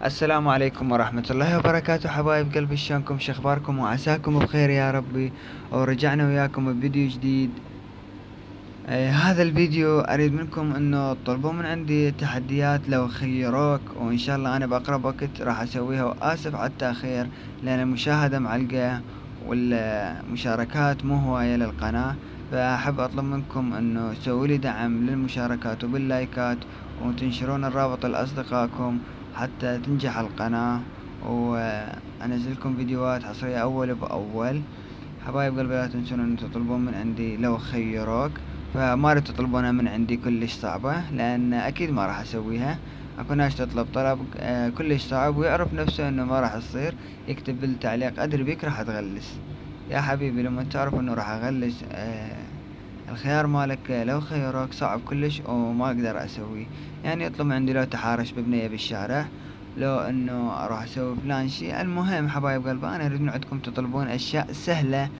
السلام عليكم ورحمة الله وبركاته. حبايب قلبي، شلونكم؟ شخباركم؟ وعساكم بخير يا ربي. ورجعنا وياكم بفيديو جديد. هذا الفيديو اريد منكم انه تطلبون من عندي تحديات لو خيروك، وان شاء الله انا باقرب وقت راح اسويها، واسف على التاخير لان المشاهدة معلقة والمشاركات مو هواية للقناة. فاحب اطلب منكم انه تسووا لي دعم للمشاركات وباللايكات، وتنشرون الرابط لاصدقائكم حتى تنجح القناة، وانزلكم فيديوهات حصرية اول باول. حبايب قلبي، لا تنسون ان تطلبون من عندي لو خيروك. فما اريد تطلبونها من عندي كلش صعبة، لان اكيد ما راح اسويها. اكو ناس تطلب طلب كلش صعب ويعرف نفسه انه ما راح تصير، يكتب بالتعليق ادري بيك راح تغلس. يا حبيبي، لما تعرف انه راح اغلس الخيار مالك لو خيروك صعب كلش وما اقدر اسويه. يعني اطلب من عندي لو تحارش ببنية بالشارع، لو انه اروح اسوي فلان شي. المهم حبايب قلبي، انا اريد من عندكم تطلبون اشياء سهلة